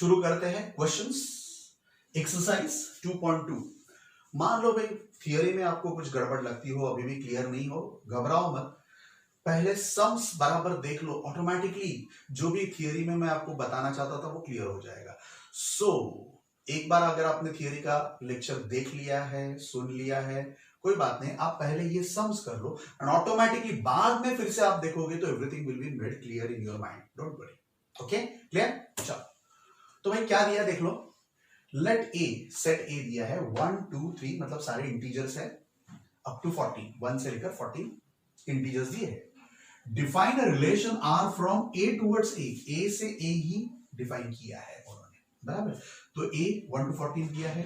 शुरू करते हैं क्वेश्चंस। एक्सरसाइज 2.2। मान लो भाई थियरी में आपको कुछ गड़बड़ लगती हो, अभी भी क्लियर नहीं हो, घबराओ मत, पहले सम्स बराबर देख लो, ऑटोमेटिकली जो भी थियरी में मैं आपको बताना चाहता था वो क्लियर हो जाएगा। एक बार अगर आपने थियरी का लेक्चर देख लिया है, सुन लिया है, कोई बात नहीं, आप पहले ये सम्स कर लो एंड ऑटोमेटिकली बाद में फिर से आप देखोगे तो everything will be made clear in your mind. Don't worry. Okay, clear? चलो तो भाई क्या दिया देख लो। लेट ए, सेट ए दिया है 1 2 3, मतलब सारे इंटीजर्स है अप टू 40, 1 से लेकर 40 इंटीजर्स दिए है। Define a relation r from a towards a से ए ही डिफाइन किया है उन्होंने, बराबर। तो ए 1 to 14 दिया है,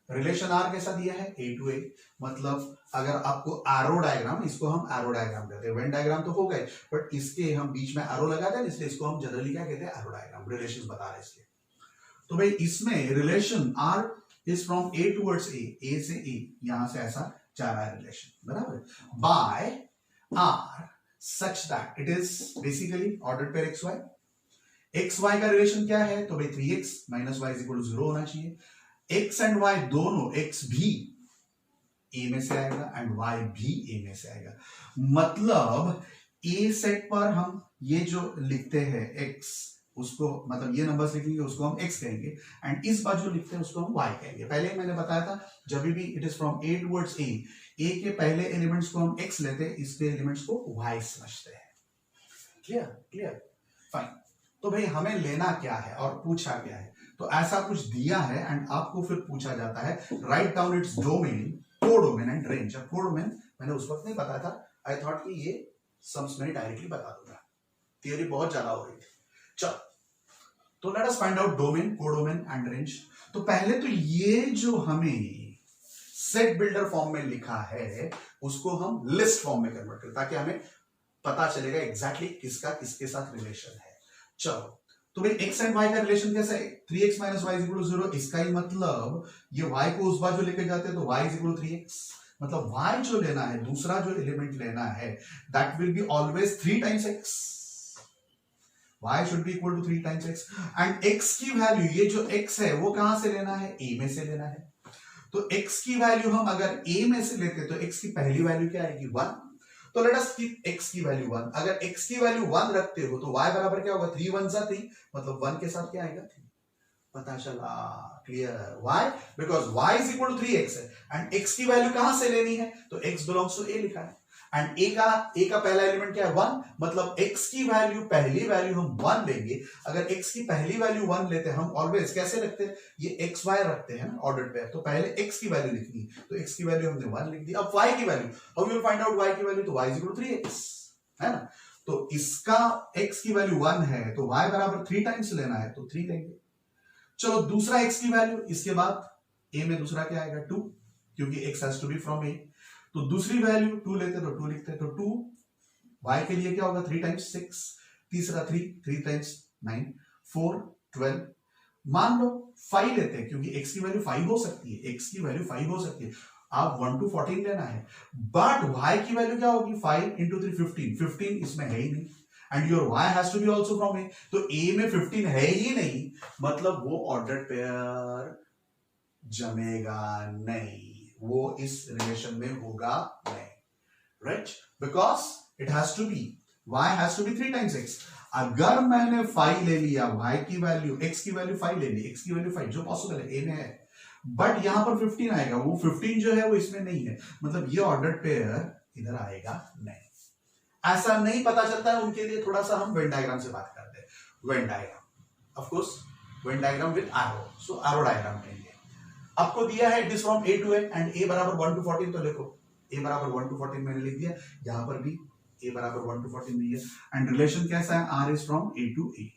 रिलेशन आर कैसा दिया है ए टू ए, मतलब अगर आपको एरो डायग्राम, इसको हम एरो डायग्राम कहते हैं, वेन डायग्राम तो हो गए बट इसके हम बीच में एरो लगाते हैं, इसलिए इसको हम जनरली क्या कहते हैं, एरो डायग्राम, रिलेशन बता रहे हैं इसलिए। तो भाई इसमें relation are is from a towards a से ए, यहां से ऐसा जा रहा है रिलेशन, बराबर, by r such that it is basically ordered pair x y. X y का रिलेशन क्या है, तो भाई 3x minus y is equal to 0 होना चाहिए। एक्स एंड वाई दोनों, एक्स भी ए में से आएगा एंड वाई भी ए में से आएगा, मतलब ए सेट पर हम ये जो लिखते हैं एक्स, उसको मतलब ये नंबर्स लिखेंगे उसको हम एक्स कहेंगे, एंड इस बार जो लिखते हैं उसको हम वाई कहेंगे। पहले ही मैंने बताया था जब भी it is from a towards ए के पहले एलिमेंट्स को हम एक्स लेते हैं, इसके एलिमेंट्स को वाई समझते हैं। क्लियर? Clear, fine. तो भाई हमें लेना क्या है और पूछा क्या है, तो ऐसा कुछ दिया है एंड आपको फिर पूछा जाता है write down its domain, codomain and range. अब कोडोमेन मैंने उस वक्त नहीं बताया था, आई थॉट कि ये सम्स में डायरेक्टली बता दूंगा, थियरी बहुत ज्यादा हो रही थी। चलो तो let us find out domain, codomain and range. तो पहले तो ये जो हमें सेट बिल्डर फॉर्म में लिखा है उसको हम लिस्ट फॉर्म में कन्वर्ट करें ताकि हमें पता चलेगा एग्जैक्टली किसका किसके साथ रिलेशन है। चलो तो भाई x एंड y का रिलेशन कैसा है, 3x minus y is equal to 0, इसका ही मतलब ये y को उस बाजू लेके जाते हैं तो y is equal to 3x, मतलब y जो लेना है, दूसरा जो एलिमेंट लेना है, that will be always 3 times x, y should be equal to 3 times x, and x की वैल्यू, ये जो x है वो कहां से लेना है, a में से लेना है। तो x की वैल्यू हम अगर a में से लेते तो x की पहली वैल्यू क्या आएगी 1, तो लेट अस कीप x की वैल्यू 1। अगर x की वैल्यू 1 रखते हो तो y बराबर क्या होगा, 3 1 3, मतलब 1 के साथ क्या आएगा 3, पता चला? Clear? why? Because y is equal to 3x है एंड x की वैल्यू कहां से लेनी है, तो x बिलोंग्स टू a लिखा है एंड a का पहला एलिमेंट क्या है 1, मतलब x की वैल्यू, पहली वैल्यू हम 1 लेंगे। अगर x की पहली वैल्यू 1 लेते हैं हम, ऑलवेज कैसे रखते हैं, ये x y रखते हैं ना ऑर्डर पेयर, तो पहले x की वैल्यू लिखनी है, तो x की वैल्यू हमने 1 लिख दी। अब y की value, how you will find out y की वैल्यू, तो y is equal to 3x है ना, तो इसका x की वैल्यू 1 है तो y बराबर 3 टाइम्स लेना है तो 3 लेंगे। चलो दूसरा x की वैल्यू, इसके बाद a में दूसरा क्या आएगा 2, क्योंकि x has to be from a, तो दूसरी वैल्यू 2 लेते तो 2 लिखते, तो 2 y के लिए क्या होगा 3 टाइम्स 6, तीसरा 3 टाइम्स 9, 4 12, मान लो 5 लेते हैं क्योंकि x की वैल्यू 5 हो सकती है, x की वैल्यू 5 हो सकती है, आप 1 to 14 लेना है, बट y की वैल्यू क्या होगी 5 into 3 15, 15 इसमें है ही नहीं and your y has to be also from a, तो a में 15 है ही नहीं, मतलब वो ऑर्डर पेयर जमेगा नहीं, वो इस रिलेशन में होगा नहीं, right, because it has to be, y has to be 3 times x। अगर मैंने 5 ले लिया, y की वैल्यू, x की वैल्यू 5 ले ली, x की वैल्यू 5 जो पॉसिबल है a में है, बट यहां पर 15 आएगा, वो 15 जो है वो इसमें नहीं है, मतलब ये ऑर्डर पेयर इधर आएगा नहीं। ऐसा नहीं पता चलता है उनके लिए, थोड़ा सा हम वेन डायग्राम से बात करते हैं। Venn diagram, of course Venn diagram with arrow, so arrow diagram कहेंगे। आपको दिया है it is from a to a and a बराबर 1 to 14, तो लिखो a बराबर 1 to 14 मैंने लिख दिया, यहां पर भी a बराबर 1 to 14 दिया एंड रिलेशन कैसा है, r is from a to a।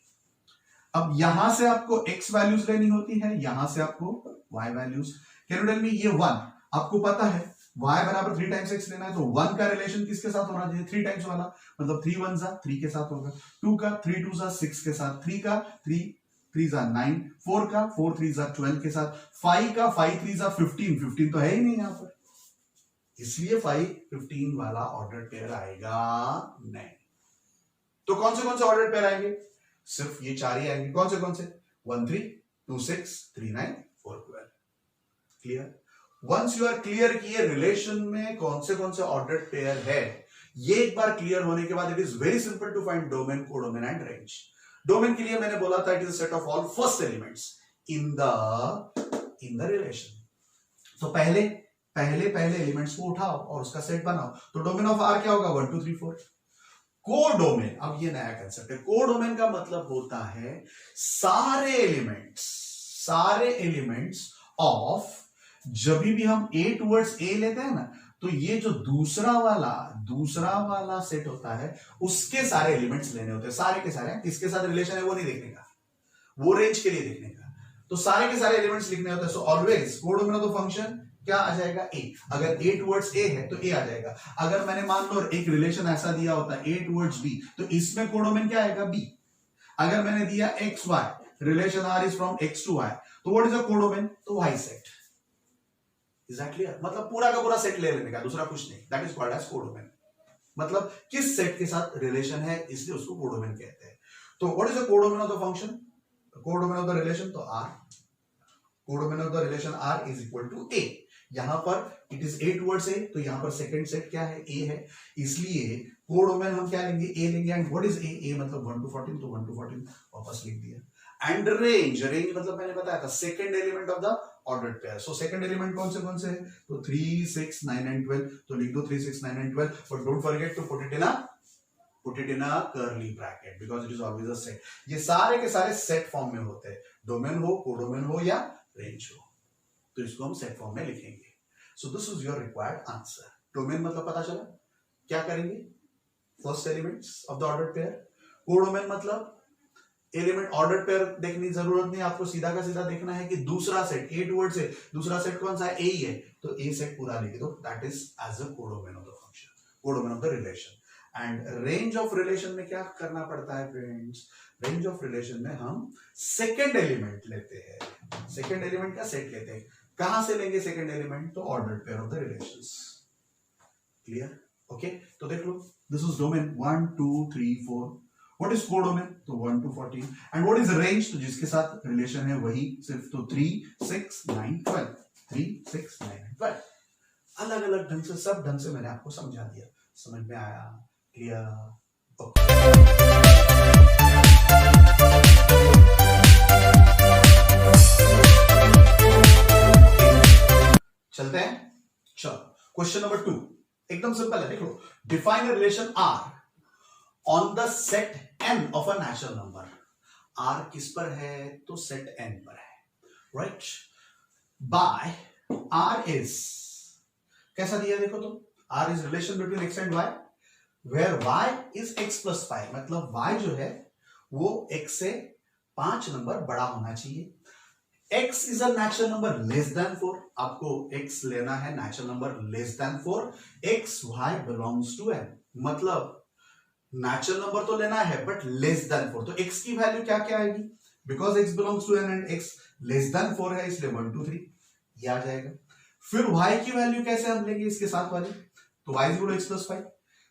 अब यहां से आपको x वैल्यूज लेनी होती है, यहां से आपको y values. Can you tell me, ये 1 आपको पता है y बराबर 3 टाइम्स x लेना है, तो 1 का रिलेशन किसके साथ होना चाहिए, 3 टाइम्स वाला, मतलब 3 1 3 के साथ होगा, 2 का 3 2 6 के साथ, 3 का 3 3 9, 4 का 4 3 12 के साथ, 5 का 5 3 15, 15 तो है ही नहीं यहां पर, इसलिए 5 15 वाला ऑर्डर पेयर आएगा नहीं। तो कौन से ऑर्डर पेयर आएंगे, सिर्फ ये 4 ही आएंगे। कौन से 13263941। Clear? Once you are clear कि ये रिलेशन में कौन से ऑर्डर्ड पेयर है, ये एक बार क्लियर होने के बाद it is very simple to find domain, codomain and range. Domain के लिए मैंने बोला था it is a set of all first elements in the relation. तो पहले एलिमेंट्स को उठाओ और उसका सेट बनाओ। तो डोमेन ऑफ आर क्या होगा? 1 2 3 4। कोडोमेन, अब ये नया कंसेप्ट है। कोडोमेन का मतलब होता है सारे एलिमेंट्स ऑफ, जब भी हम ए टुवर्ड्स ए लेते हैं ना, तो ये जो दूसरा वाला सेट होता है उसके सारे एलिमेंट्स लेने होते हैं, सारे के सारे। किसके साथ रिलेशन है वो नहीं देखने का, वो रेंज के लिए देखने का। तो सारे के सारे एलिमेंट्स लिखने होते हैं। So always codomain of the function क्या आ जाएगा? ए। अगर ए टुवर्ड्स ए है तो ए आ जाएगा। अगर मैंने मान लो एक रिलेशन ऐसा दिया होता है ए टुवर्ड्स बी, तो इसमें कोडोमेन क्या आएगा? बी। अगर मैंने दिया x y, relation are is from x to y, तो व्हाट इज अ कोडोमेन? तो y set. Is that clear? मतलब पूरा का पूरा सेट ले लेने का, दूसरा कुछ नहीं। That is called as codomain. मतलब किस सेट के साथ रिलेशन है, इसलिए उसको कोडोमेन कहते हैं। तो what is the codomain of the function? Codomain of the relation तो R. Codomain of the relation are is equal to A. यहां पर it is A towards A, तो यहां पर सेकंड सेट क्या है? ए है। इसलिए कोडोमेन हम क्या लेंगे? ए लेंगे। And what is A? A मतलब 1 to 14, तो 1 to 14 वापस लिख दिया। एंड रेंज मतलब मैंने बताया था second element of the ordered pair. So second element कौन से है? तो 3 6 9 एंड 12। तो लिख दो 3 6 9 and 12, but don't forget to put it in a curly bracket because it is always a set. ये सारे के सारे सेट फॉर्म में होते हैं, डोमेन हो, कोडोमेन हो या रेंज हो, तो इसको हम सेट फॉर्म में लिखेंगे। So this is your required answer. Domain मतलब पता चला क्या करेंगे? First elements of the ordered pair. Codomain मतलब एलिमेंट ऑर्डर पेयर देखने की जरूरत नहीं, आपको सीधा का सीधा देखना है कि दूसरा सेट ए टुवर्ड्स ए, दूसरा सेट कौन सा है? ए ही है, तो ए सेट पूरा लिख दो। That is as a codomain of the function, codomain of the relation. And range of relation में क्या करना पड़ता है फ्रेंड्स? रेंज ऑफ रिलेशन में हम सेकेंड एलिमेंट लेते हैं, सेकेंड एलिमेंट का सेट लेते हैं। कहां से लेंगे सेकेंड एलिमेंट? तो ordered pair of the relations. Clear? Okay, तो देख लो, this is domain 1 2 3 4। What is codomain? तो 1 to 14। And what is range? तो जिसके साथ रिलेशन है वही सिर्फ, तो 3 6 9 12, 3 6 9 12। अलग अलग ढंग से, सब ढंग से मैंने आपको समझा दिया। समझ में आया? क्लियर? ओके, चलते हैं। चलो, क्वेश्चन नंबर 2 एकदम सिंपल है। देख लो, define relation R on the set n of a natural number। r किस पर है? तो सेट n पर है, राइट? बाय r is, कैसा दिया देखो तो, r is relation between x and y where y is x plus 5। मतलब y जो है वो x से 5 नंबर बड़ा होना चाहिए। x is a natural number less than 4। आपको x लेना है natural number less than 4। x y belongs to n, मतलब नेचुरल नंबर तो लेना है बट लेस देन 4। तो x की वैल्यू क्या क्या आएगी? Because x belongs to n and x less than 4 है, इसलिए 1 2 3 ये आ जाएगा। फिर y की वैल्यू कैसे हम लेंगे? इसके साथ वाली, तो y is equal to x plus 5।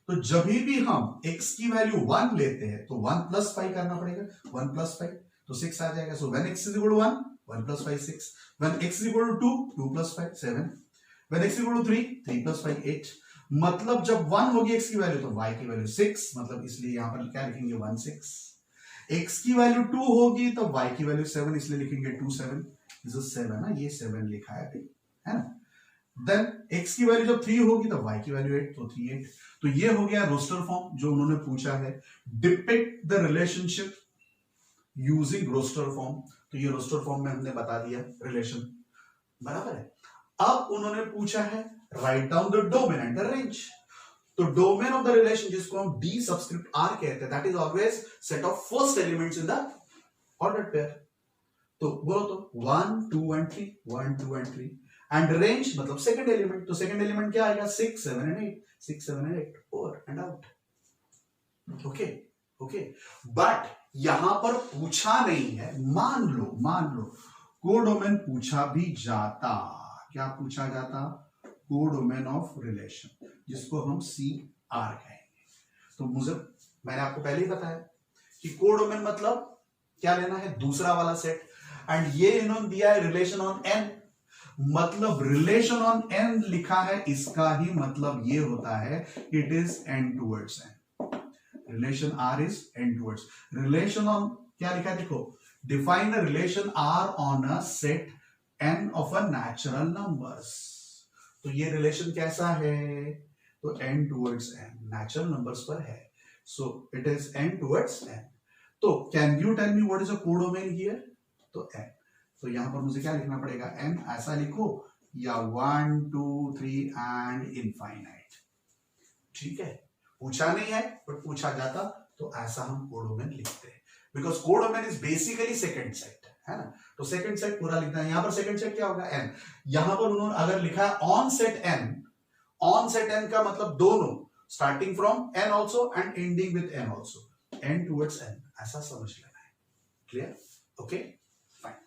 तो जब भी हम x की वैल्यू 1 लेते हैं तो 1 प्लस 5 करना पड़ेगा। 1 प्लस 5 तो 6 आ जाएगा। So when x is equal to 1, 1 plus 5 6। When x is equal to 2, 2 plus 5 7। When x is equal to 3, 3 plus 5 8। मतलब जब 1 होगी x की वैल्यू तो y की वैल्यू 6, मतलब इसलिए यहां पर क्या लिखेंगे? 1 6। x की वैल्यू 2 होगी तो y की वैल्यू 7, इसलिए लिखेंगे 2 7। दिस इज 7 ना, ये 7 लिखा है अभी, है ना? देन x की वैल्यू जब 3 होगी तो y की वैल्यू 8, तो 3 8। तो ये हो गया रोस्टर फॉर्म जो उन्होंने पूछा है, depict the relationship using roster form. तो ये रोस्टर फॉर्म में हमने बता दिया रिलेशन, बराबर है। अब उन्होंने पूछा है write down the domain and the range. तो डोमेन ऑफ द रिलेशन जिसको हम d सबस्क्रिप्ट r कहते हैं, that is always set of first elements in the ordered pair. तो बोलो तो 1 2 and 3, 1 2 and 3। एंड रेंज मतलब सेकंड एलिमेंट, तो सेकंड एलिमेंट क्या आएगा? 6 7 and 8, 6 7 and 8 over and out. Okay okay, but यहां पर पूछा नहीं है। मान लो कोडोमेन पूछा भी जाता, क्या पूछा जाता? कोडोमेन ऑफ रिलेशन, जिसको हम CR कहेंगे। तो मैंने आपको पहले ही बताया कि कोडोमेन मतलब क्या लेना है, दूसरा वाला सेट, एंड ये इन्होंने दिया है रिलेशन ऑन n, मतलब रिलेशन ऑन n लिखा है, इसका ही मतलब ये होता है it is n towards n, relation r is n towards, relation on क्या लिखा है देखो, define a relation r on a set n of a natural numbers, तो ये रिलेशन कैसा है, तो n towards n natural numbers पर है, so it is n towards n, तो can you tell me what is a codomain here, तो n, तो यहां पर मुझे क्या लिखना पड़ेगा, n ऐसा लिखो या 1 2 3 एंड इनफाइनाइट, ठीक है, पूछा नहीं है बट पूछा जाता तो ऐसा हम कोडोमेन लिखते हैं, because codomain is basically second set, है ना, तो सेकंड सेट पूरा लिखना है, यहां पर सेकंड सेट क्या होगा n, यहां पर उन्होंने अगर लिखा है on set n, on set n का मतलब दोनों, starting from n also and ending with n also, n towards n, ऐसा समझ लेना है, क्लियर, ओके फाइन।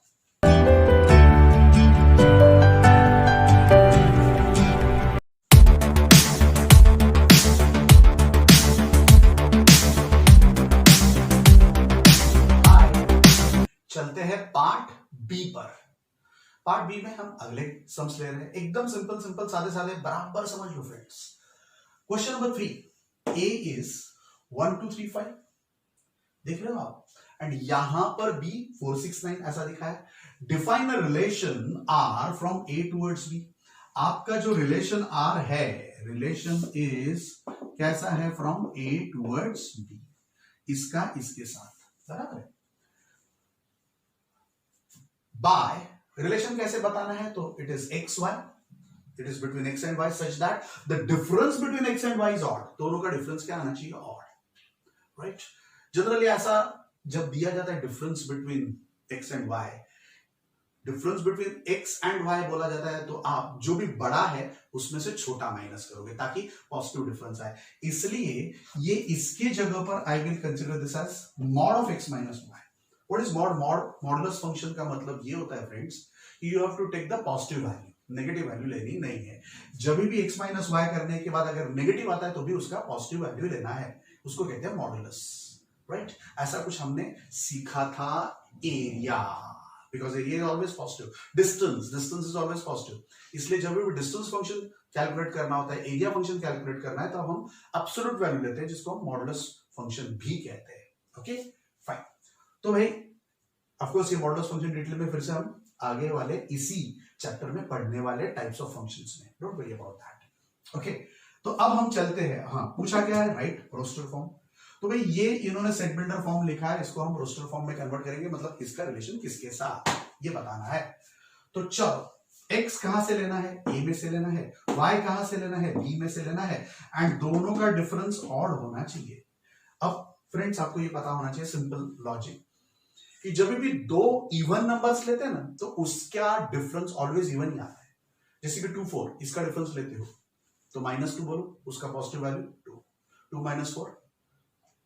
चलते हैं पार्ट बी पर, पार्ट बी में हम अगले सम्स ले रहे हैं, एकदम सिंपल सिंपल सादे सादे, बराबर समझ लो friends. Question number 3, a is 1 2 3 5, देख रहे हो आप, एंड यहां पर b 4 6 9 ऐसा लिखा है, define a relation r from a towards b, आपका जो रिलेशन r है, रिलेशन इज कैसा है, फ्रॉम a टूवर्ड्स b, इसका इसके साथ बराबर है, बाय रिलेशन कैसे बताना है, तो it is X Y, it is between X and Y such that the difference between X and Y is odd, दोनों का डिफरेंस क्या आना चाहिए, ऑड, राइट। जनरली ऐसा जब दिया जाता है difference between X and Y, difference between X and Y बोला जाता है, तो आप जो भी बड़ा है उसमें से छोटा माइनस करोगे ताकि पॉजिटिव डिफरेंस आए, इसलिए ये इसके जगह पर I will consider this as mod of X minus Y. What is mod? Modulus function का मतलब ये होता है friends, you have to take the positive value, negative value लेनी नहीं है, जब भी x माइनस वाई करने के बाद अगर नेगेटिव आता है तो भी उसका पॉजिटिव वैल्यू लेना है, उसको कहते हैं मॉडुलस, राइट। ऐसा कुछ हमने सीखा था area, because area is always positive, distance is always positive, इसलिए जब भी डिस्टेंस फंक्शन कैलकुलेट करना होता है, एरिया फंक्शन कैलकुलेट करना है, तो हम एब्सोल्यूट वैल्यू लेते हैं जिसको हम मॉडुलस फंक्शन भी कहते हैं, ओके फाइन। तो भाई ऑफ कोर्स ये मॉडुलस फंक्शन डिटेल में फिर से हम आगे वाले इसी चैप्टर में पढ़ने वाले टाइप्स ऑफ फंक्शंस में, don't worry about that, okay. तो अब हम चलते हैं, हाँ पूछा क्या है, राइट रोस्टर फॉर्म, तो भाई ये इन्होंने सेट बिल्डर फॉर्म लिखा है, इसको हम रोस्टर फॉर्म में कन्वर्ट करेंगे, मतलब इसका रिलेशन किसके साथ ये बताना है, तो चलो x कहां से लेना है, a में से लेना है, y कहां से लेना है, b में से लेना है, एंड दोनों का डिफरेंस ऑड होना चाहिए। अब फ्रेंड्स आपको ये पता होना चाहिए सिंपल लॉजिक, कि जब भी दो इवन नंबर्स लेते हैं ना तो उसका डिफरेंस ऑलवेज इवन ही आता है, जैसे कि 2 4 इसका डिफरेंस लेते हो तो -2 बोलो, उसका पॉजिटिव वैल्यू 2, 2 - 4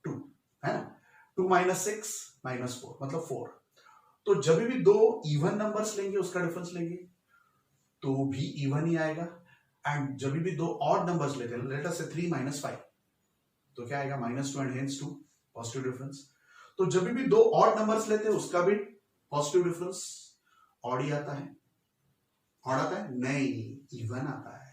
2, है ना, 2 - 6 -4 मतलब 4, तो जब भी दो इवन नंबर्स लेंगे उसका डिफरेंस लेंगे तो भी इवन ही आएगा, एंड जब भी दो ऑड नंबर्स लेते हैं, लेट अस से 3 - 5 तो क्या आएगा, -2 एंड हेंस 2 पॉजिटिव डिफरेंस, तो जब भी दो ऑड नंबर्स लेते हैं उसका भी पॉजिटिव डिफरेंस ऑड ही आता है, ऑड आता है नहीं, इवन आता है,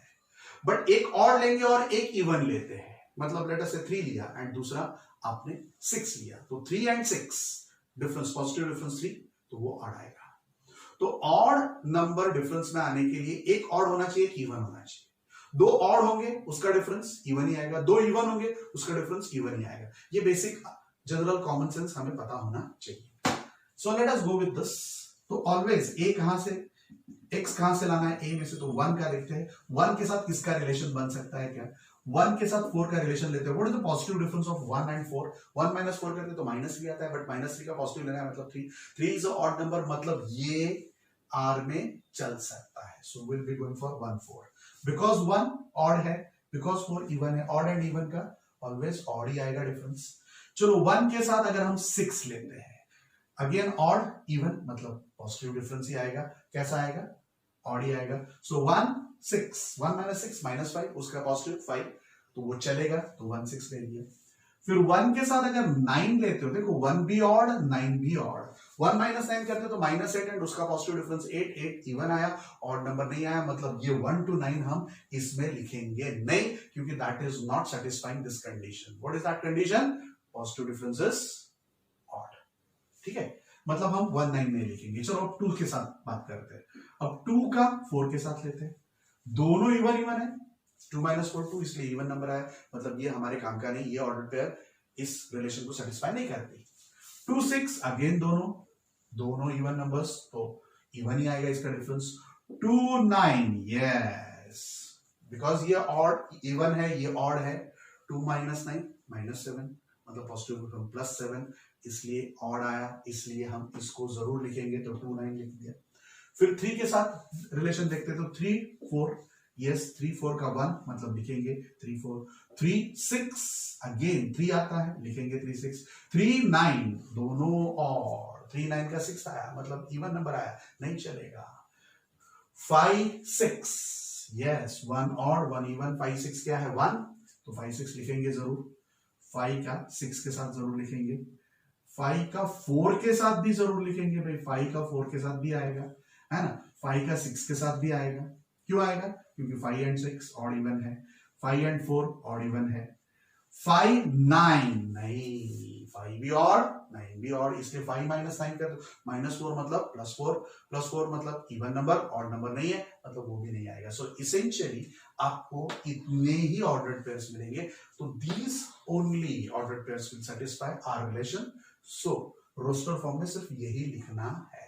बट एक ऑड लेंगे और एक इवन लेते हैं, मतलब लेट अस से 3 लिया एंड दूसरा आपने 6 लिया, तो 3 एंड 6 डिफरेंस, पॉजिटिव डिफरेंस 3, तो वो ऑड आएगा। तो ऑड नंबर डिफरेंस में आने के लिए एक ऑड होना चाहिए, एक इवन होना चाहिए, दो ऑड होंगे उसका डिफरेंस इवन ही आएगा, दो इवन होंगे उसका डिफरेंस इवन ही आएगा, ये बेसिक जनरल कॉमन सेंस हमें पता होना चाहिए। So let us go with this, तो ऑलवेज a कहां से, x कहां से लाना है, a में से, तो 1 का लिखते हैं, 1 के साथ किसका रिलेशन बन सकता है, क्या 1 के साथ 4 का रिलेशन लेते हैं, what is the positive difference of 1 and 4, 1 - 4 करते तो -3 आता है, बट -3 का पॉजिटिव लेना है मतलब 3, 3 इज अ ऑड नंबर, मतलब ये r में चल सकता है, so will be going for 1 4, because 1 odd है, बिकॉज 4 इवन है, ऑड एंड इवन का ऑलवेज ऑड ही आएगा डिफरेंस। चलो 1 के साथ अगर हम 6 लेते हैं, अगेन ऑड इवन मतलब पॉजिटिव डिफरेंस ही आएगा, कैसा आएगा, ऑड ही आएगा, सो 1 6 1 - 6 -5 उसका पॉजिटिव 5, तो वो चलेगा, तो 1 6 ले लिया। फिर 1 के साथ अगर 9 लेते हो, देखो 1 भी ऑड 9 भी ऑड, 1 माइनस 9 करते हो तो -8 एंड उसका पॉजिटिव डिफरेंस 8, 8 इवन आया, ऑड नंबर नहीं आया, मतलब ये 1 to 9 हम इसमें लिखेंगे नहीं, क्योंकि that is not satisfying this condition. What is that condition? Positive difference is odd. ठीक है, मतलब हम 1 9 नहीं लिखेंगे। चलो अब 2 के साथ बात करते हैं। अब 2 का 4 के साथ लेते हैं, दोनों इवन इवन है, 2 - 4 2, इसलिए इवन नंबर आया, मतलब ये हमारे काम का नहीं, ये ऑर्डर पेयर इस रिलेशन को सेटिस्फाई नहीं करती। 2 6 अगेन दोनों इवन नंबर्स, तो इवन ही आएगा इसका डिफरेंस। 2 9 यस, बिकॉज ये ऑड इवन है, ये ऑड है। 2 - 9 -7, मतलब पॉजिटिव +7, इसलिए ऑड आया, इसलिए हम इसको जरूर लिखेंगे, तो 2 9 लिख दिया। फिर 3 के साथ रिलेशन देखते तो 3 4, यस 3 4 का 1, मतलब लिखेंगे 3 4। 3 6 अगेन 3 आता है, लिखेंगे 3 6। 3 9 दोनों और 3 9 का 6 आया, मतलब इवन नंबर आया, नहीं चलेगा। 5 6 यस 1 और 1 इवन, 5 6 क्या है 1, तो 5 6 लिखेंगे जरूर। 5 का 6 के साथ जरूर लिखेंगे, 5 का 4 के साथ भी जरूर लिखेंगे भाई, 5 का 4 के साथ भी आएगा, है ना। 5 का 6 के साथ भी आएगा, क्यों आएगा? क्योंकि 5 एंड 6 ऑड इवन है, 5 एंड 4 ऑड इवन है। 5 9 नहीं, 5 भी ऑड 9 भी ऑड, इसलिए 5 - 9 कर दो, -4 मतलब +4, +4 मतलब इवन नंबर, ऑड नंबर नहीं है, मतलब वो भी नहीं आएगा। सो इसेंशियली आपको इतने ही ऑर्डर्ड पेयर्स मिलेंगे, तो these only ordered pairs will satisfy our relation. So roster form में सिर्फ यही लिखना है।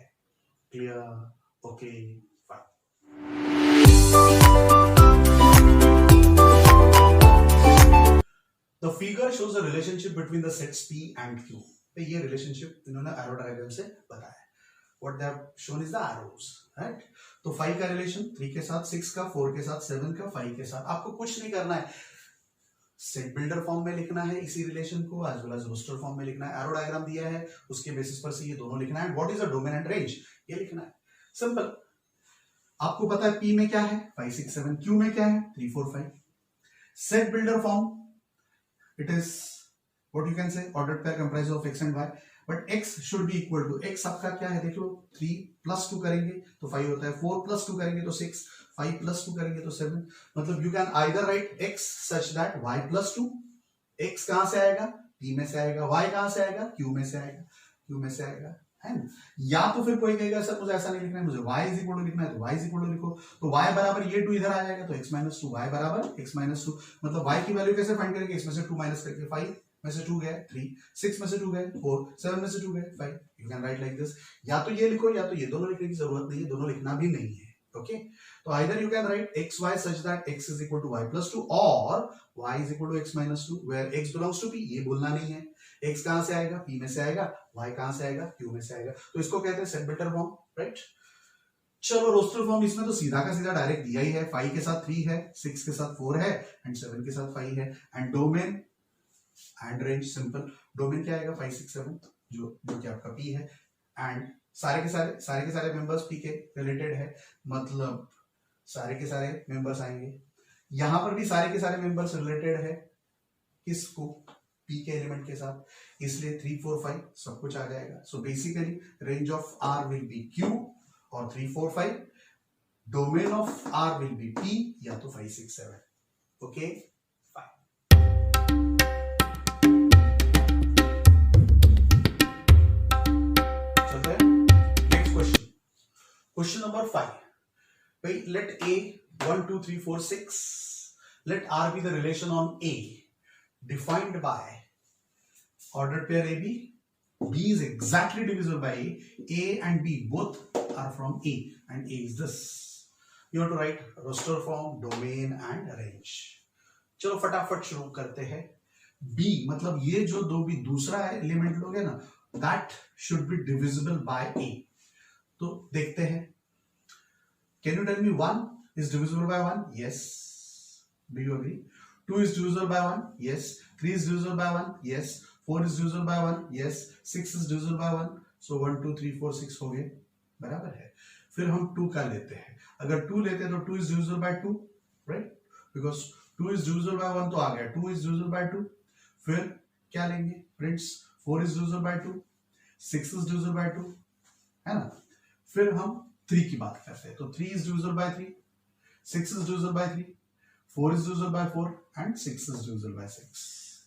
Clear? Okay fine. The figure shows a relationship between the sets P and Q. तो ये रिलेशनशिप इन्होंने एरो डायग्राम से बताया। What they have shown is the arrows, right? तो 5 का रिलेशन 3 के साथ, 6 का, 4 के साथ, 7 का, 5 के साथ, आपको कुछ नहीं करना है, सेट बिल्डर फॉर्म में लिखना है इसी रिलेशन को, as well as roster form में लिखना है। एरो डायग्राम दिया है, उसके बेसिस पर से ये दोनों लिखना है। What is a domain and range, ये लिखना है, सिंपल। आपको पता है P में क्या है 5 6 7, Q में क्या है 3 4 5। Set builder form, it is what you can say ordered pair comprised of x and y, but x should be equal to, x आपका क्या है देख लो, 3 + 2 करेंगे तो 5 होता है, 4 + 2 करेंगे तो 6, 5 + 2 करेंगे तो 7, मतलब you can either write x such that y + 2, x कहां से आएगा P में से आएगा, y कहां से आएगा Q में से आएगा, Q में से आएगा, है ना। या तो फिर कोई कहेगा सर मुझे ऐसा नहीं लिखना है, मुझे y = लिखना है, तो y = लिखो, तो y बराबर ये 2 इधर आ जाएगा, तो x - 2, y बराबर x - 2, मतलब y की वैल्यू कैसे फाइंड करेंगे, x में से 2 माइनस करके, 5 में से 2 गए 3, 6 में से 2 गए 4, 7 में से 2 गए 5, you can write like this. या तो ये लिखो या तो ये, दोनों लिखने की जरूरत नहीं है, दोनों लिखना भी नहीं है, ओके। तो either you can write x y such that x is equal to y + 2 और y is equal to x - 2 where x belongs to P, ये बोलना नहीं है। x कहां से आएगा P में से आएगा, y कहां से आएगा Q में से आएगा, तो इसको कहते हैं सेट बिल्डर फॉर्म, राइट। चलो रोस्टर फॉर्म, इसमें तो सीधा का सीधा डायरेक्ट दिया ही है, 5 के साथ 3 है, 6 के साथ 4 है एंड 7 के साथ 5 है, and domain and range simple. Domain क्या आएगा 5 6 7, जो कि आपका P है, एंड सारे के सारे मेंबर्स P के रिलेटेड है, मतलब सारे के सारे मेंबर्स आएंगे। यहां पर भी सारे के सारे मेंबर्स रिलेटेड है किसको, P के एलिमेंट के साथ, इसलिए 3 4 5 सब कुछ आ जाएगा। So basically range of R will be Q और 3 4 5, domain of R will be P या तो 5 6 7, ओके फाइन। चलते हैं नेक्स्ट क्वेश्चन, क्वेश्चन नंबर 5। भाई let A 1 2 3 4 6, let R be the relation on A defined by ordered pair AB. B is exactly divisible by A and B both are from A, and A is this. You have to write roster form, domain and range. चलो फटाफट शुरू करते हैं। B मतलब ये जो दो भी दूसरा एलिमेंट लोगे ना, that should be divisible by A। तो देखते हैं, can you tell me 1 is divisible by 1? Yes. Do you agree? 2 is divisible by 1? Yes. 3 is divisible by 1? Yes. 4 is divisible by 1? Yes. 6 is divisible by 1? So 1 2 3 4 6 हो गए, बराबर है। फिर हम 2 का लेते हैं, अगर 2 लेते हैं तो 2 is divisible by 2, right? Because 2 is divisible by 1 तो आ गया, 2 is divisible by 2। फिर क्या लेंगे friends, 4 is divisible by 2, 6 is divisible by 2, है ना। फिर हम 3 की बात करते हैं, तो 3 is divisible by 3, 6 is divisible by 3, 4 is divisible by 4 and 6 is divisible by 6।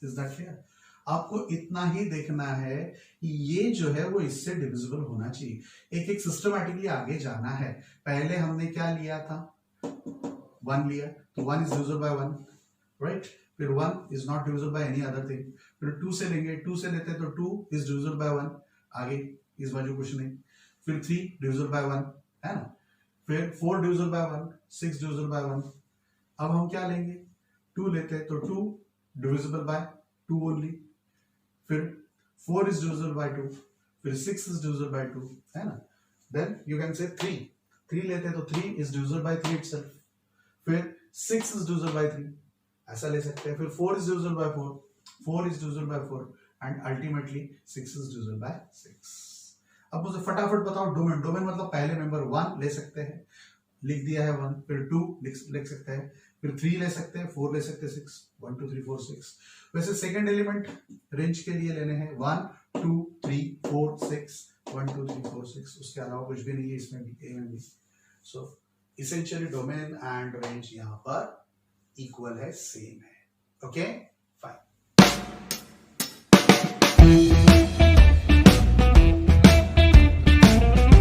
Is that clear? आपको इतना ही देखना है कि ये जो है वो इससे डिविजिबल होना चाहिए, एक एक सिस्टमैटिकली आगे जाना है। पहले हमने क्या लिया था, 1 लिया, तो 1 इज डिविजिबल बाय 1, राइट। फिर 1 is not divisible by any other thing, फिर 2 से लेंगे, 2 से लेते हैं तो 2 इज डिविजिबल बाय 1, आगे इस बाजू कुछ नहीं। फिर 3 डिविजिबल बाय 1, है ना। फिर 4 डिविजिबल बाय 1, 6 डिविजिबल बाय 1। अब हम क्या लेंगे, 2 लेते हैं तो 2 डिविजिबल बाय 2 ओनली। फिर 4 इज डिविजिबल बाय 2, फिर 6 इज डिविजिबल बाय 2, है ना। देन यू कैन से 3 लेते हैं तो 3 इज डिविजिबल बाय 3 इटसेल्फ। फिर 6 इज डिविजिबल बाय 3, ऐसा ले सकते हैं। फिर 4 is divisible by 4, 4 is divisible by 4 and ultimately 6 is divisible by 6। अब मुझे फटाफट बताओ डोमेन, डोमेन मतलब पहले मेंबर 1 ले सकते हैं, लिख दिया है 1, फिर 2 लिख सकते हैं, फिर 3 ले सकते हैं, 4 ले सकते हैं, 6, 1 2 3 4 6। वैसे सेकंड एलिमेंट रेंज के लिए लेने हैं 1 2 3 4 6, 1 2 3 4 6, उसके अलावा कुछ भी नहीं है इसमें भी, ए में भी। सो इसेंशियली डोमेन एंड रेंज यहाँ पर इक्वल है, सेम है। Okay fine.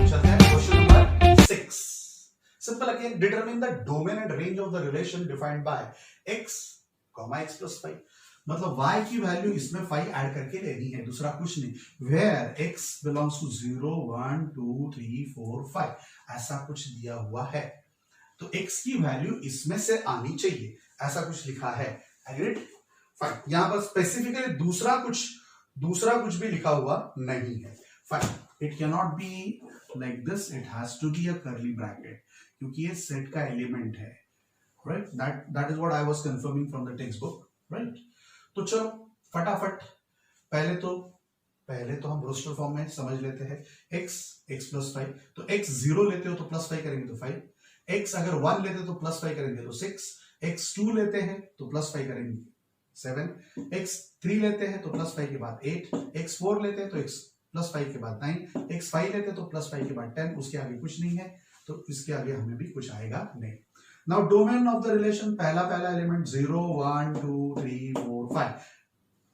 चलते हैं question number 6। Simple again, determine the domain and range of the relation defined by x, x plus 5। मतलब y की वैल्यू इसमें 5 ऐड करके लेनी है, दूसरा कुछ नहीं। वेयर x बिलोंग्स टू 0 1 2 3 4 5, ऐसा कुछ दिया हुआ है, तो x की वैल्यू इसमें से आनी चाहिए, ऐसा कुछ लिखा है। एग्रीड? फाइन। यहां पर स्पेसिफिकली दूसरा कुछ भी लिखा हुआ नहीं है। Fine. It can not be like this, it has to be a curly bracket, क्योंकि ये सेट का एलिमेंट है, right. That is what I was confirming from the text book, right. तो चलो फटाफट पहले तो हम रोस्टर फॉर्म में समझ लेते हैं। x प्लस 5, तो x 0 लेते हो तो प्लस 5 करेंगे तो 5, x अगर 1 लेते हो तो प्लस 5 करेंगे तो 6, x 2 लेते हैं तो प्लस 5 करेंगे 7, x 3 लेते हैं तो प्लस 5 के बाद 8, x 4 लेते हैं तो x प्लस 5 के बाद 9, x 5 लेते हैं तो प्लस 5 के बाद 10, उसके आगे कुछ नहीं है, तो इसके आगे हमें भी कुछ आएगा नहीं। Now domain of the relation, पहला एलिमेंट 0 1 2 3 4 5,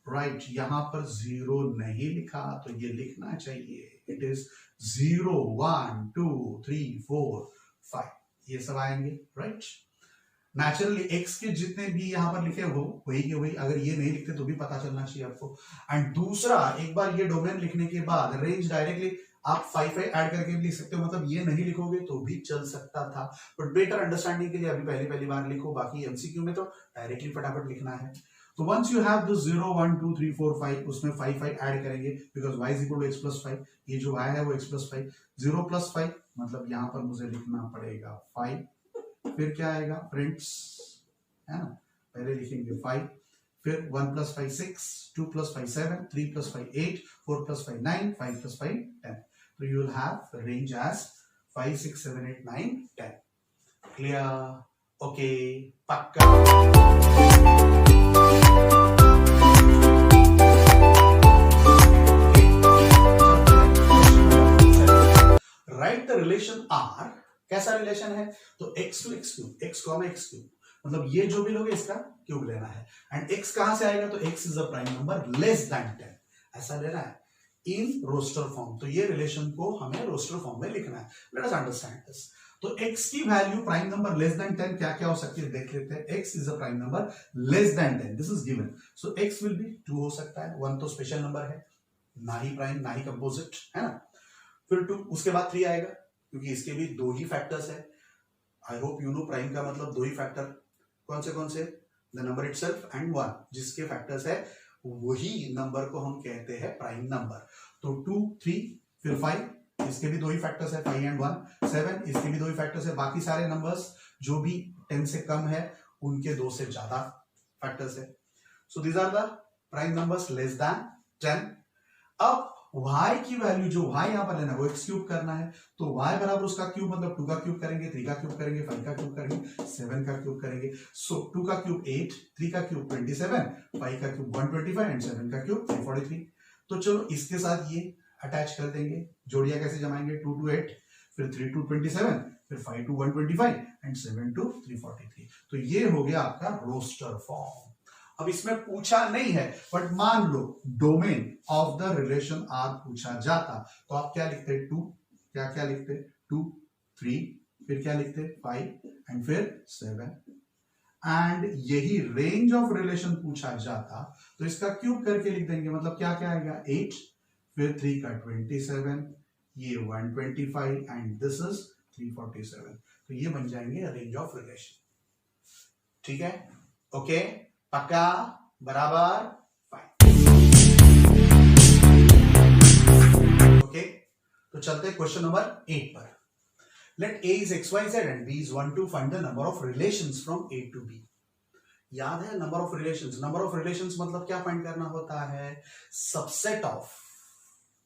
राइट। यहां पर 0 नहीं लिखा तो ये लिखना चाहिए, इट इज 0 1 2 3 4 5, ये सब आएंगे, राइट। नेचुरली x के जितने भी यहां पर लिखे हो वही के वही, अगर ये नहीं लिखते तो भी पता चलना चाहिए आपको। एंड दूसरा, एक बार ये डोमेन लिखने के बाद रेंज डायरेक्टली आप 5 ऐड करके भी लिख सकते हो, मतलब ये नहीं लिखोगे तो भी चल सकता था, बट बेटर अंडरस्टैंडिंग के लिए अभी पहली बार लिखो, बाकी एमसीक्यू में तो डायरेक्टली फटाफट लिखना है। तो वंस यू हैव दिस 0 1 2 3 4 5, उसमें 5 ऐड करेंगे, because y is equal to x plus 5, ये जो y है वो x प्लस 5, 0 प्लस 5 मतलब यहां पर मुझे लिखना पड़ेगा 5, फिर क्या आएगा फ्रेंड्स, है ना, पहले लिखेंगे 5, फिर 1 plus 5 6, 2 plus 5 7, 3 plus 5 8, 4 plus 5 9, 5 plus 5 10, so you will have range as 5 6 7 8 9 10. Clear? Okay, pakka. Write the relation R. कैसा रिलेशन है, तो x to x cube, x comma x cube, मतलब ये जो भी लोगे इसका क्यूब लेना है, एंड x कहां से आएगा, तो x is a prime number less than 10, ऐसा लेना है इन रोस्टर फॉर्म। तो ये रिलेशन को हमें रोस्टर फॉर्म में लिखना है। Let us understand this. तो x की value prime number less than 10 क्या क्या हो सकती है देख लेते हैं। x is a prime number less than 10, this is given, so x will be 2 हो सकता है, 1 तो स्पेशल नंबर है, ना ही प्राइम ना ही कंपोजिट, है ना। फिर 2, उसके बाद 3 आएगा, क्योंकि इसके भी 2 ही फैक्टर्स है। I hope you know prime का मतलब 2 ही फैक्टर, कौन से, द नंबर इटसेल्फ एंड 1, जिसके फैक्टर्स है वही नंबर को हम कहते हैं प्राइम नंबर। तो 2 3 फिर 5, इसके भी 2 ही फैक्टर्स है, 5 एंड 1, 7 इसके भी 2 ही फैक्टर्स है, बाकी सारे नंबर्स जो भी 10 से कम है उनके 2 से ज्यादा फैक्टर्स है। So these are the prime numbers less than 10। अब y की वैल्यू जो y यहां पर लेना है वो x क्यूब करना है, तो y बराबर उसका क्यूब मतलब 2 का क्यूब करेंगे, 3 का क्यूब करेंगे, 5 का क्यूब करेंगे, 7 का क्यूब करेंगे। सो 2 का क्यूब 8, 3 का क्यूब 27, 5 का क्यूब 125 एंड 7 का क्यूब 343। तो चलो इसके साथ ये अटैच कर देंगे। जोड़िया कैसे जमाएंगे? 2 to 8, फिर 3 to 27, फिर 5 to 125 एंड 7 to 343। तो ये हो गया आपका रोस्टर फॉर्म। अब इसमें पूछा नहीं है, बट मान लो domain of the relation R पूछा जाता तो आप क्या लिखते? 2, क्या लिखते? 2, 3, फिर क्या लिखते? 5 एंड फिर 7। एंड यही रेंज ऑफ रिलेशन पूछा जाता तो इसका क्यूब करके लिख देंगे, मतलब क्या क्या आएगा? 8, फिर 3 का 27, ये 125 एंड दिस इज 347। तो ये बन जाएंगे रेंज ऑफ रिलेशन। ठीक है, ओके, पक्का, बराबर, फाइन। ओके, तो चलते हैं क्वेश्चन नंबर 8 पर। Let a is xyz and b is 1 2, find the number of relations from a to b। याद है number of relations? Number of relations मतलब क्या फाइंड करना होता है? Subset of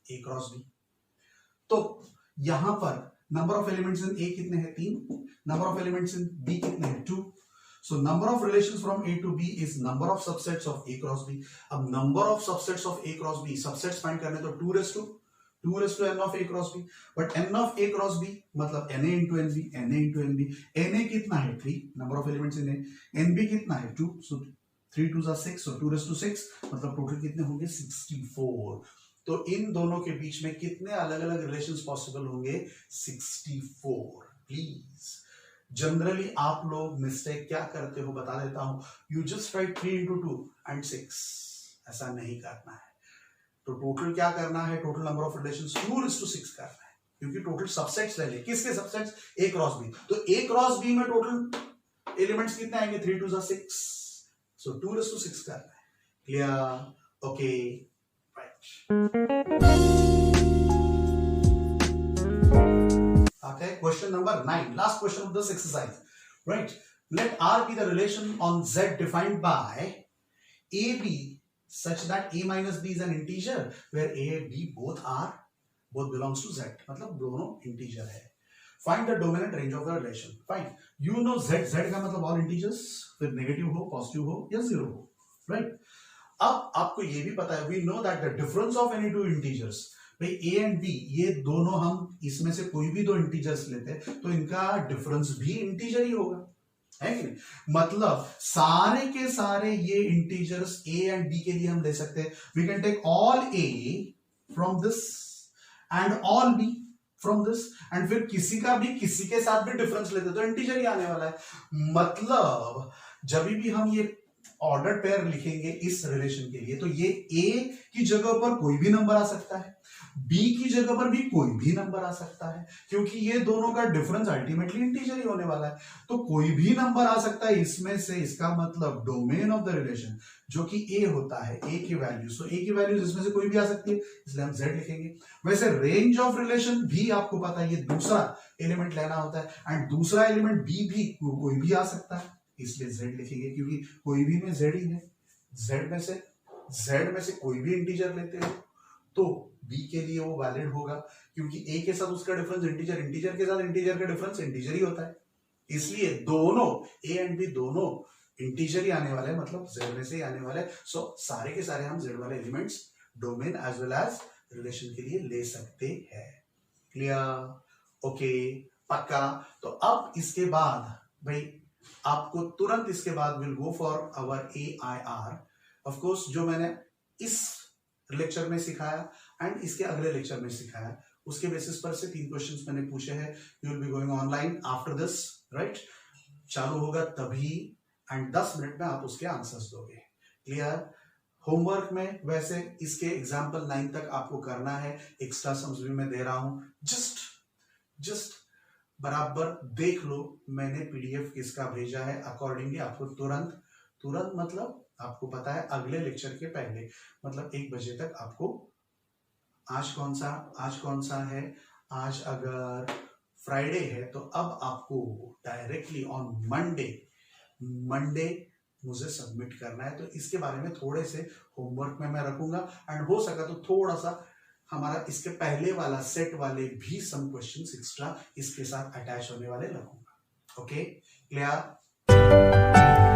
a cross b। तो यहां पर number of elements in a कितने हैं? 3। Number of elements in b कितने हैं? 2। So number of relations from A to B is number of subsets of A cross B। अब number of subsets of A cross B, subsets find करने तो 2 raised to n of A cross B, but n of A cross B मतलब na into nb, na into nb। na कितना है? 3, number of elements in A। nb कितना है? 2, so 3 2s are 6, so 2 raised to 6 मतलब total कितने होंगे? 64। तो इन दोनों के बीच में कितने अलग अलग रिलेशंस पॉसिबल होंगे? 64। प्लीज, जनरली आप लोग मिस्टेक क्या करते हो बता देता हूं, you just right 3 into 2 and 6। ऐसा नहीं करना है। तो टोटल क्या करना है? Total number of relations 2 is to 6 करना है, क्योंकि टोटल सबसेट्स ले ले। किसके सबसेट्स? A cross B। तो A क्रॉस B में टोटल एलिमेंट्स कितने आएंगे? 3 2s are 6, so 2 is to 6 करना है। Clear? Okay, right. Okay, question number 9, last question of this exercise, right? Let R be the relation on Z defined by AB such that A minus B is an integer where A and B both belongs to Z, मतलब दोनों integer है। Find the domain and range of the relation। Fine, you know Z का मतलब all integers, फिर negative हो, positive हो या zero हो, right? अब आपको ये भी पता है, we know that the difference of any two integers, भाई a एंड b ये दोनों हम इसमें से कोई भी दो इंटीजर्स लेते हैं तो इनका डिफरेंस भी इंटीजर ही होगा, है कि नहीं? मतलब सारे के सारे ये इंटीजर्स a एंड b के लिए हम ले सकते हैं। We can take all a from this and all b from this, and फिर किसी का भी किसी के साथ भी डिफरेंस लेते तो इंटीजर ही आने वाला है। मतलब जब भी हम ये ऑर्डर पेयर लिखेंगे इस रिलेशन के लिए तो ये a की जगह पर कोई भी नंबर आ सकता है, b की जगह पर भी कोई भी नंबर आ सकता है, क्योंकि ये दोनों का डिफरेंस अल्टीमेटली इंटीजर ही होने वाला है। तो कोई भी नंबर आ सकता है इसमें से, इसका मतलब डोमेन ऑफ द रिलेशन जो कि a होता है, a की वैल्यू, सो a की वैल्यू इसमें से कोई भी आ सकती है, इसलिए हम z लिखेंगे। वैसे रेंज ऑफ रिलेशन भी आपको पता है, ये दूसरा एलिमेंट लेना होता है एंड दूसरा एलिमेंट b भी कोई भी आ सकता है, इसलिए z लिखेंगे, क्योंकि कोई भी में z ही है। z में से कोई भी इंटीजर लेते हो तो b के लिए वो वैलिड होगा, क्योंकि a के साथ उसका डिफरेंस इंटीजर के साथ इंटीजर का डिफरेंस इंटीजर ही होता है, इसलिए दोनों a एंड b दोनों इंटीजर ही आने वाले हैं, मतलब z में से ही आने वाले हैं। सो सारे के सारे हम z वाले elements domain as well as relation के लिए ले सकते हैं। क्लियर? ओके, पक्का। तो अब इसके बाद भाई आपको तुरंत इसके बाद will go for our AIR। Of course जो मैंने इस लेक्चर में सिखाया एंड इसके अगले लेक्चर में सिखाया उसके बेसिस पर से 3 क्वेश्चंस मैंने पूछे हैं। You will be going online after this, right? चालू होगा तभी एंड 10 मिनट में आप उसके आंसर्स दोगे। क्लियर? होमवर्क में वैसे इसके एग्जाम्पल 9 तक आपको करना है, एक्स्ट्रा सम्स भी मैं दे रहा हूं, जस्ट बराबर देख लो मैंने पीडीएफ किसका भेजा है, अकॉर्डिंगली आपको तुरंत मतलब आपको पता है अगले लेक्चर के पहले मतलब 1 बजे तक आपको, आज कौन सा है, आज अगर फ्राइडे है तो अब आपको डायरेक्टली ऑन मंडे मुझे सबमिट करना है। तो इसके बारे में थोड़े से होमवर्क में मैं रखूंगा एंड हो सका तो थोड़ा सा हमारा इसके पहले वाला सेट वाले भी सम क्वेश्चंस एक्स्ट्रा इसके साथ अटैच होने वाले लगूंगा। Okay, clear?